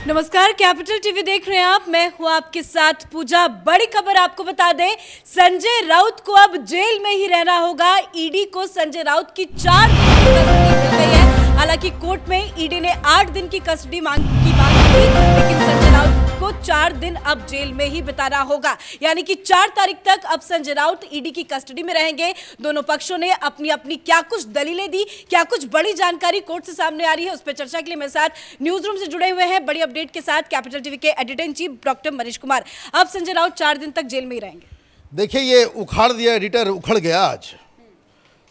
नमस्कार, capital TV देख रहे हैं आप। मैं हूं आपके साथ पूजा। बड़ी खबर आपको बता दें, संजय राउत को अब जेल में ही रहना होगा। ईडी को संजय राउत की 4 दिन की कस्टडी मिल गई है। हालांकि कोर्ट में ईडी ने 8 दिन की कस्टडी मांग की थी, लेकिन संजय राउत को 4 दिन अब जेल में ही बिताना होगा। यानी कि 4 तारीख तक अब संजय राउत ईडी की कस्टडी में रहेंगे। दोनों पक्षों ने अपनी अपनी क्या कुछ दलीलें दी, क्या कुछ बड़ी जानकारी कोर्ट से सामने आ रही है, उस पर चर्चा के लिए मेरे साथ न्यूज रूम से जुड़े हुए हैं बड़ी अपडेट के साथ कैपिटल टीवी के editor in chief doctor Manish Kumar. अब संजय राउत 4 दिन तक जेल में ही रहेंगे। देखिए, ये उखाड़ दिया एडिटर, उखड़ गया आज।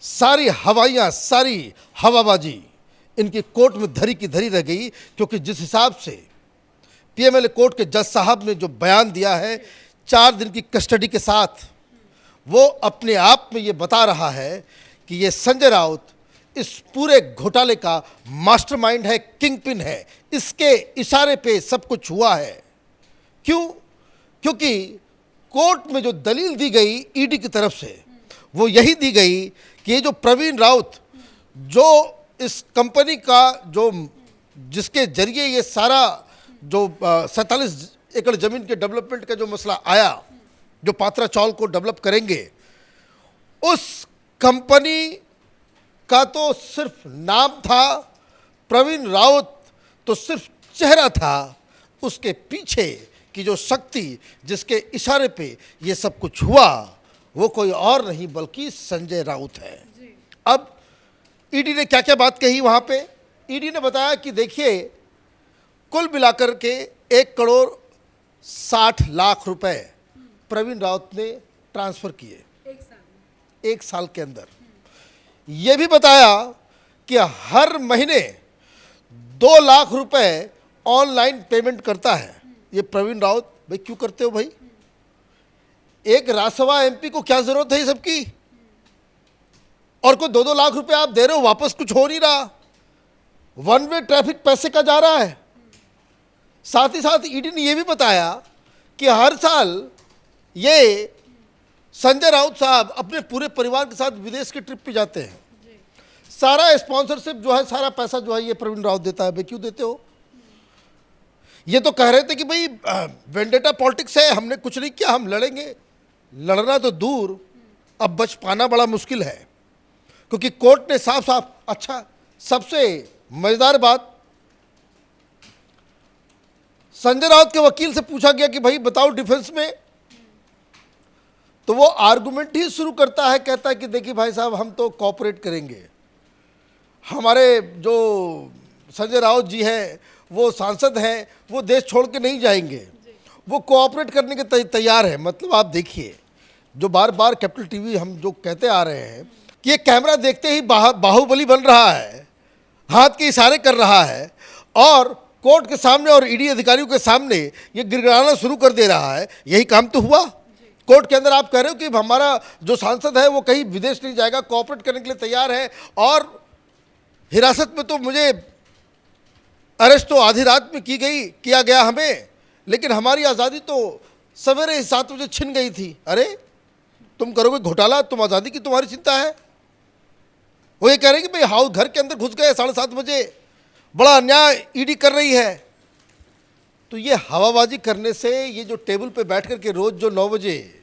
सारी हवाइयां, सारी हवाबाजी इनकी कोर्ट में धरी की धरी रह गई, क्योंकि जिस हिसाब से पीएमएलए कोर्ट के जज साहब ने जो बयान दिया है 4 दिन की कस्टडी के साथ, वो अपने आप में ये बता रहा है कि ये संजय राउत इस पूरे घोटाले का मास्टरमाइंड है, किंगपिन है। इसके इशारे पे सब कुछ हुआ है। क्यों? क्योंकि कोर्ट में जो दलील दी गई ईडी की तरफ से, वो यही दी गई कि ये जो प्रवीण राउत, जो इस कंपनी का जिसके जरिए ये सारा जो 47 एकड़ जमीन के डेवलपमेंट का जो मसला आया, जो पात्रा चौल को डेवलप करेंगे, उस कंपनी का तो सिर्फ नाम था, प्रवीण राउत तो सिर्फ चेहरा था। उसके पीछे की जो शक्ति, जिसके इशारे पे ये सब कुछ हुआ, वो कोई और नहीं बल्कि संजय राउत है। अब ईडी ने क्या क्या बात कही वहाँ पे? ईडी ने बताया कि देखिए, कुल मिलाकर के 1,60,00,000 रुपए प्रवीण राउत ने ट्रांसफ़र किए एक साल के अंदर। ये भी बताया कि हर महीने 2 लाख रुपए ऑनलाइन पेमेंट करता है ये प्रवीण राउत। भाई क्यों करते हो भाई? एक रासवा एमपी को क्या जरूरत है ये सबकी? और कोई 2-2 लाख रुपए आप दे रहे हो, वापस कुछ हो नहीं रहा। वन वे ट्रैफिक पैसे का जा रहा है। साथ ही साथ ईडी ने यह भी बताया कि हर साल ये संजय राउत साहब अपने पूरे परिवार के साथ विदेश के ट्रिप पे जाते हैं। सारा स्पॉन्सरशिप जो है, सारा पैसा जो है, ये प्रवीण राउत देता है। भाई क्यों देते हो? ये तो कह रहे थे कि भाई वेंडेटा पॉलिटिक्स है, हमने कुछ नहीं किया, हम लड़ेंगे। लड़ना तो दूर, अब बच पाना बड़ा मुश्किल है, क्योंकि कोर्ट ने साफ साफ, अच्छा सबसे मजेदार बात, संजय राउत के वकील से पूछा गया कि भाई बताओ डिफेंस में, तो वो आर्गुमेंट ही शुरू करता है। कहता है कि देखिए भाई साहब, हम तो कोऑपरेट करेंगे। हमारे जो संजय राउत जी हैं, वो सांसद हैं, वो देश छोड़ के नहीं जाएंगे, वो कोऑपरेट करने के तैयार है। मतलब आप देखिए, जो बार बार कैपिटल टीवी हम जो कहते आ रहे हैं कि ये कैमरा देखते ही बाहुबली बन रहा है, हाथ के इशारे कर रहा है, और कोर्ट के सामने और ईडी अधिकारियों के सामने ये गिड़गिड़ाना शुरू कर दे रहा है। यही काम तो हुआ कोर्ट के अंदर। आप कह रहे हो कि हमारा जो सांसद है वो कहीं विदेश नहीं जाएगा, कोऑपरेट करने के लिए तैयार है, और हिरासत में तो मुझे अरेस्ट तो आधी रात में किया गया हमें, लेकिन हमारी आज़ादी तो सवेरे 7 बजे छिन गई थी। अरे तुम करोगे घोटाला, तुम आज़ादी की तुम्हारी चिंता है? वो ये कह रहे हैं कि भाई हाउस घर के अंदर घुस गए 7:30 बजे, बड़ा अन्याय ईडी कर रही है। तो ये हवाबाजी करने से, ये जो टेबल पे बैठ कर के रोज़ जो 9 बजे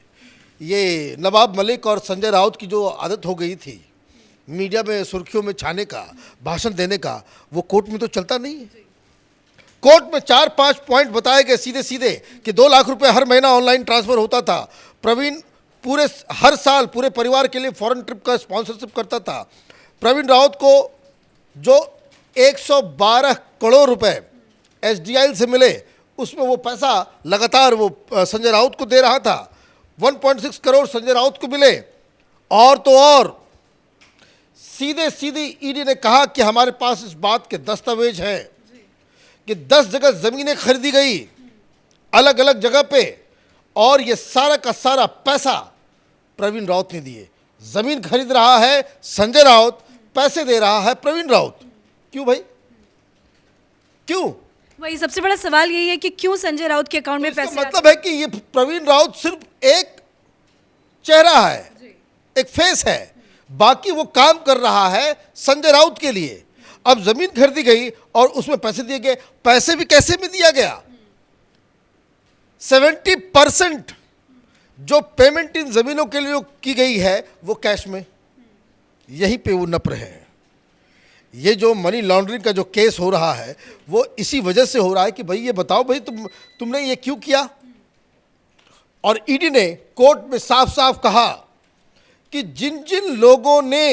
ये नवाब मलिक और संजय राउत की जो आदत हो गई थी मीडिया में सुर्खियों में छाने का, भाषण देने का, वो कोर्ट में तो चलता नहीं है। कोर्ट में 4-5 पॉइंट बताए गए सीधे सीधे कि 2 लाख रुपए हर महीना ऑनलाइन ट्रांसफ़र होता था। प्रवीण हर साल पूरे परिवार के लिए फॉरेन ट्रिप का स्पॉन्सरशिप करता था। प्रवीण राउत को जो 112 करोड़ रुपए एसडीआई से मिले, उसमें वो पैसा लगातार वो संजय राउत को दे रहा था। 1.6 करोड़ संजय राउत को मिले। और तो और सीधे सीधे ईडी ने कहा कि हमारे पास इस बात के दस्तावेज हैं कि 10 जगह ज़मीनें खरीदी गई अलग अलग जगह पे, और ये सारा का सारा पैसा प्रवीण राउत ने दिए। ज़मीन खरीद रहा है संजय राउत, पैसे दे रहा है प्रवीण राउत। क्यों भाई? क्यों? वही सबसे बड़ा सवाल यही है कि क्यों संजय राउत के अकाउंट में पैसे? मतलब है कि ये प्रवीण राउत सिर्फ एक चेहरा है, एक फेस है, बाकी वो काम कर रहा है संजय राउत के लिए। अब जमीन खरीदी गई और उसमें पैसे दिए गए। पैसे भी कैसे में दिया गया? 70% जो पेमेंट इन जमीनों के लिए की गई है वो कैश में। यही पे वो नप्र है। ये जो मनी लॉन्ड्रिंग का जो केस हो रहा है वो इसी वजह से हो रहा है कि भाई ये बताओ भाई तुमने ये क्यों किया। और ईडी ने कोर्ट में साफ साफ कहा कि जिन जिन लोगों ने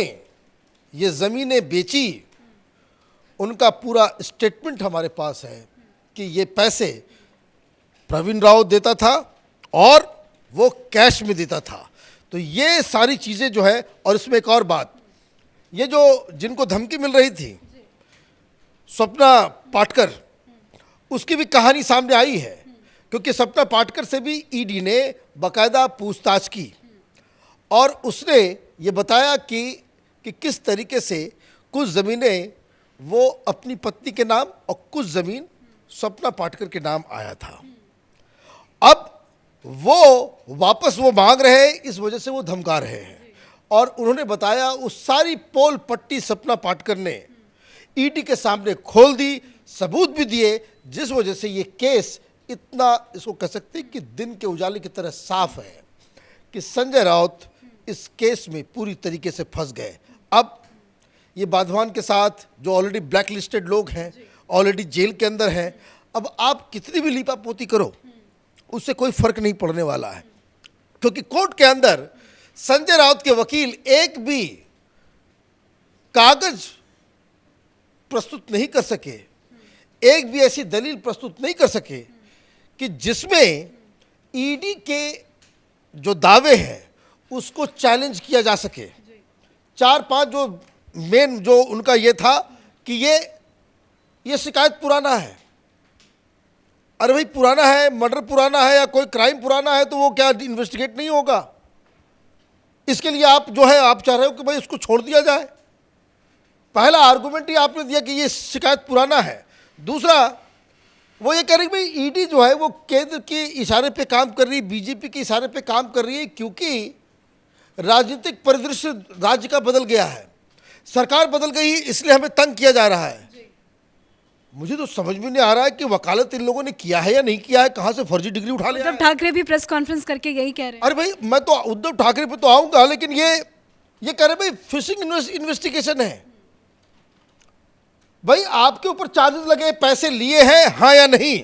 ये जमीनें बेची उनका पूरा स्टेटमेंट हमारे पास है कि ये पैसे प्रवीण राउत देता था और वो कैश में देता था। तो ये सारी चीज़ें जो है, और इसमें एक और बात, ये जो जिनको धमकी मिल रही थी सपना पाटकर, उसकी भी कहानी सामने आई है, क्योंकि सपना पाटकर से भी ईडी ने बाकायदा पूछताछ की और उसने ये बताया कि किस तरीके से कुछ ज़मीनें वो अपनी पत्नी के नाम और कुछ ज़मीन सपना पाटकर के नाम आया था। अब वो वापस वो मांग रहे हैं, इस वजह से वो धमका रहे हैं। और उन्होंने बताया उस सारी पोल पट्टी सपना पाटकर ने ईडी के सामने खोल दी, सबूत भी दिए, जिस वजह से ये केस इतना, इसको कह सकते हैं कि दिन के उजाले की तरह साफ है कि संजय राउत इस केस में पूरी तरीके से फंस गए। अब ये वाधवान के साथ जो ऑलरेडी ब्लैक लिस्टेड लोग हैं, ऑलरेडी जेल के अंदर हैं, अब आप कितनी भी लीपापोती करो उससे कोई फर्क नहीं पड़ने वाला है, क्योंकि कोर्ट के अंदर संजय राउत के वकील एक भी कागज प्रस्तुत नहीं कर सके, एक भी ऐसी दलील प्रस्तुत नहीं कर सके कि जिसमें ईडी के जो दावे हैं उसको चैलेंज किया जा सके। 4-5 जो मेन जो उनका ये था कि ये शिकायत पुराना है। अरे भाई पुराना है, मर्डर पुराना है या कोई क्राइम पुराना है तो वो क्या इन्वेस्टिगेट नहीं होगा? इसके लिए आप जो है आप चाह रहे हो कि भाई उसको छोड़ दिया जाए। पहला आर्गुमेंट ही आपने दिया कि ये शिकायत पुराना है। दूसरा वो ये कह रही भाई ईडी जो है वो केंद्र के इशारे पे काम कर रही है, बीजेपी के इशारे पे काम कर रही है, क्योंकि राजनीतिक परिदृश्य राज्य का बदल गया है, सरकार बदल गई, इसलिए हमें तंग किया जा रहा है। मुझे तो समझ में नहीं आ रहा है कि वकालत इन लोगों ने किया है या नहीं किया है, कहाँ से फर्जी डिग्री उठा लिया। उद्धव ठाकरे भी प्रेस कॉन्फ्रेंस करके यही कह रहे हैं। अरे भाई मैं तो उद्धव ठाकरे पे तो आऊंगा, लेकिन ये कह रहे भाई फिशिंग इन्वेस्टिगेशन है। भाई आपके ऊपर चार्जेस लगे, पैसे लिए हैं हाँ या नहीं,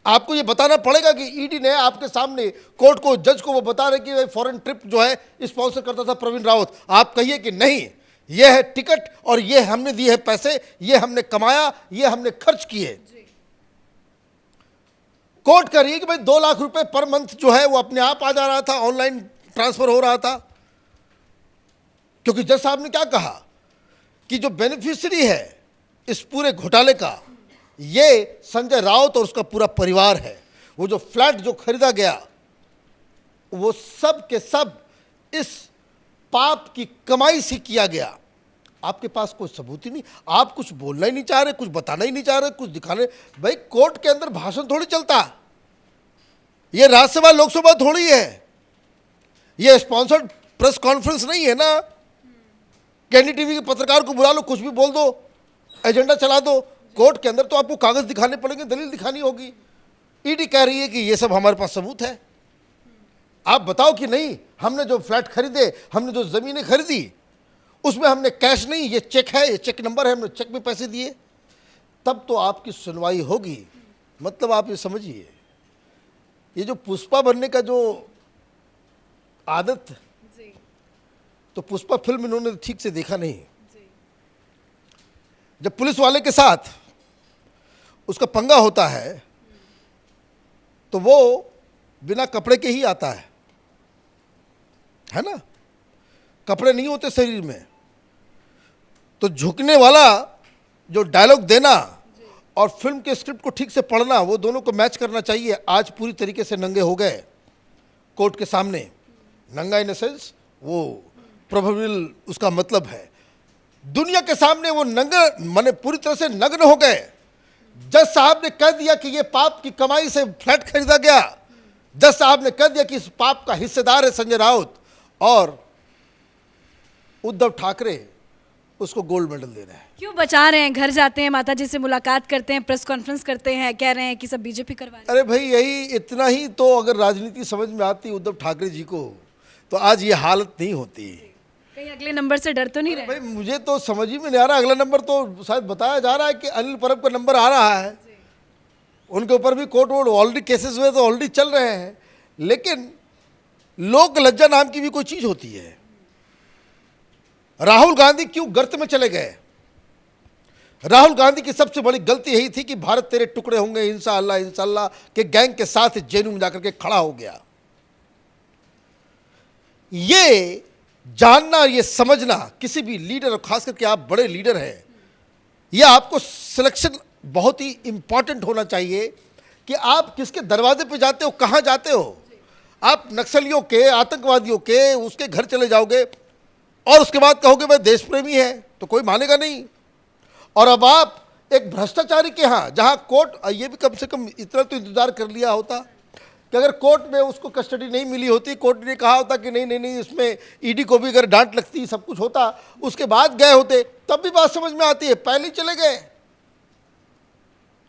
आपको ये बताना पड़ेगा कि ईडी ने आपके सामने कोर्ट को, जज को वो बता रहे कि फॉरेन ट्रिप जो है स्पॉन्सर करता था प्रवीण राउत, आप कहिए कि नहीं ये है टिकट और ये हमने दिए हैं पैसे, ये हमने कमाया, ये हमने खर्च किए। कोर्ट कह रही है कि भाई 2 लाख रुपए पर मंथ जो है वो अपने आप आ जा रहा था, ऑनलाइन ट्रांसफर हो रहा था, क्योंकि जज साहब ने क्या कहा कि जो बेनिफिशियरी है इस पूरे घोटाले का ये संजय राउत और उसका पूरा परिवार है। वो जो फ्लैट जो खरीदा गया वो सब के सब इस पाप की कमाई से किया गया। आपके पास कोई सबूत ही नहीं, आप कुछ बोलना ही नहीं चाह रहे, कुछ बताना ही नहीं चाह रहे, कुछ दिखाने। भाई कोर्ट के अंदर भाषण थोड़ी चलता, ये राज्यसभा लोकसभा थोड़ी है, ये स्पॉन्सर्ड प्रेस कॉन्फ्रेंस नहीं है ना कि एनडीटीवी के पत्रकार को बुला लो, कुछ भी बोल दो, एजेंडा चला दो। कोर्ट के अंदर तो आपको कागज दिखाने पड़ेंगे, दलील दिखानी होगी। ईडी कह रही है कि ये सब हमारे पास सबूत है, आप बताओ कि नहीं हमने जो फ्लैट खरीदे, हमने जो जमीनें खरीदी उसमें हमने कैश नहीं, ये चेक है, ये चेक नंबर है, हमने चेक में पैसे दिए, तब तो आपकी सुनवाई होगी। मतलब आप ये समझिए, ये जो पुष्पा बनने का जो आदत, तो पुष्पा फिल्म इन्होंने ठीक से देखा नहीं। जब पुलिस वाले के साथ उसका पंगा होता है तो वो बिना कपड़े के ही आता है ना, कपड़े नहीं होते शरीर में, तो झुकने वाला जो डायलॉग देना और फिल्म के स्क्रिप्ट को ठीक से पढ़ना, वो दोनों को मैच करना चाहिए। आज पूरी तरीके से नंगे हो गए कोर्ट के सामने। नंगा इन सेंस वो प्रोबेबल उसका मतलब है दुनिया के सामने वो नंगे माने पूरी तरह से नग्न हो गए। जज साहब ने कह दिया कि ये पाप की कमाई से फ्लैट खरीदा गया, जज साहब ने कह दिया कि इस पाप का हिस्सेदार है संजय राउत, और उद्धव ठाकरे उसको गोल्ड मेडल दे रहे हैं। क्यों बचा रहे हैं? घर जाते हैं, माता जी से मुलाकात करते हैं, प्रेस कॉन्फ्रेंस करते हैं, कह रहे हैं कि सब बीजेपी करवा रही है। अरे भाई यही इतना ही तो अगर राजनीति समझ में आती उद्धव ठाकरे जी को तो आज ये हालत नहीं होती। कहीं अगले नंबर से डर तो नहीं रहे? भाई मुझे तो समझ ही में नहीं आ रहा। अगला नंबर तो शायद बताया जा रहा है कि अनिल परब का नंबर आ रहा है, उनके ऊपर भी कोर्ट वोर्ट ऑलरेडी केसेस हुए तो ऑलरेडी चल रहे हैं। लेकिन लोक लज्जा नाम की भी कोई चीज होती है। राहुल गांधी क्यों गर्त में चले गए? राहुल गांधी की सबसे बड़ी गलती यही थी कि भारत तेरे टुकड़े होंगे इंशाअल्लाह के गैंग के साथ जेएनयू में जाकर के खड़ा हो गया। ये जानना, ये समझना किसी भी लीडर, और खास करके आप बड़े लीडर हैं, यह आपको सिलेक्शन बहुत ही इंपॉर्टेंट होना चाहिए कि आप किसके दरवाजे पे जाते हो, कहां जाते हो। आप नक्सलियों के, आतंकवादियों के उसके घर चले जाओगे और उसके बाद कहोगे मैं देश प्रेमी है, तो कोई मानेगा नहीं। और अब आप एक भ्रष्टाचारी के यहाँ, जहाँ कोर्ट, ये भी कम से कम इतना तो इंतजार कर लिया होता कि अगर कोर्ट में उसको कस्टडी नहीं मिली होती, कोर्ट ने कहा होता कि नहीं इसमें ईडी को भी अगर डांट लगती, सब कुछ होता, उसके बाद गए होते, तब भी बात समझ में आती है। पहले ही चले गए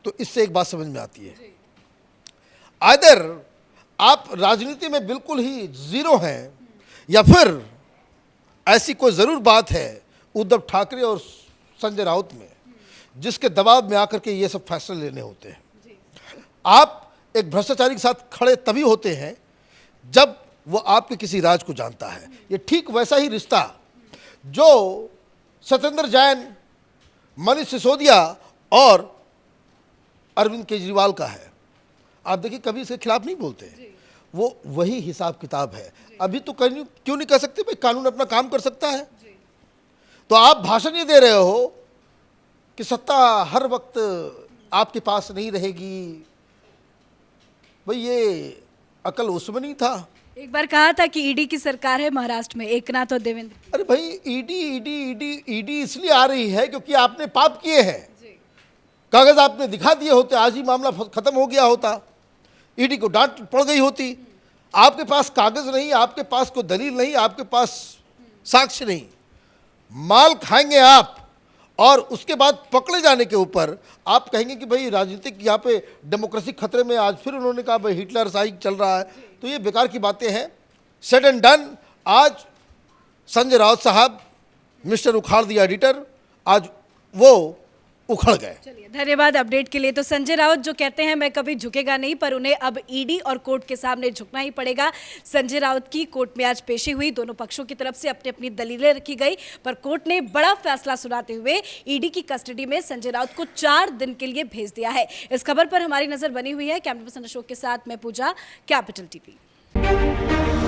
तो इससे एक बात समझ में आती है, आइदर आप राजनीति में बिल्कुल ही जीरो हैं या फिर ऐसी कोई जरूर बात है उद्धव ठाकरे और संजय राउत में जिसके दबाव में आकर के ये सब फैसले लेने होते हैं। आप एक भ्रष्टाचारी के साथ खड़े तभी होते हैं जब वो आपके किसी राज को जानता है। ये ठीक वैसा ही रिश्ता जो सत्येंद्र जैन, मनीष सिसोदिया और अरविंद केजरीवाल का है। आप देखिए कभी इसके खिलाफ नहीं बोलते, वो वही हिसाब किताब है। अभी तो क्यों नहीं कह सकते भाई कानून अपना काम कर सकता है। तो आप भाषण ये दे रहे हो कि सत्ता हर वक्त आपके पास नहीं रहेगी, भाई ये अकल उसमें नहीं था। एक बार कहा था कि ईडी की सरकार है महाराष्ट्र में, एकनाथ और देवेंद्र। अरे भाई ईडी इसलिए आ रही है क्योंकि आपने पाप किए हैं। कागज आपने दिखा दिए होते, आज ही मामला खत्म हो गया होता, ईडी को डांट पड़ गई होती। आपके पास कागज नहीं, आपके पास कोई दलील नहीं, आपके पास साक्ष्य नहीं, माल खाएंगे आप। और उसके बाद पकड़े जाने के ऊपर आप कहेंगे कि भाई राजनीतिक यहाँ पे डेमोक्रेसी खतरे में। आज फिर उन्होंने कहा भाई हिटलर शाही चल रहा है, तो ये बेकार की बातें हैं। Said and done. आज संजय राउत साहब, मिस्टर उखाड़ दिया एडिटर, आज वो उखड़ गए। चलिए, धन्यवाद अपडेट के लिए। तो संजय राउत जो कहते हैं मैं कभी झुकेगा नहीं, पर उन्हें अब ईडी और कोर्ट के सामने झुकना ही पड़ेगा। संजय राउत की कोर्ट में आज पेशी हुई, दोनों पक्षों की तरफ से अपनी अपनी दलीलें रखी गई, पर कोर्ट ने बड़ा फैसला सुनाते हुए ईडी की कस्टडी में संजय राउत को 4 दिन के लिए भेज दिया है। इस खबर पर हमारी नजर बनी हुई है। कैमरा पर्सन अशोक के साथ मैं पूजा, कैपिटल टीवी।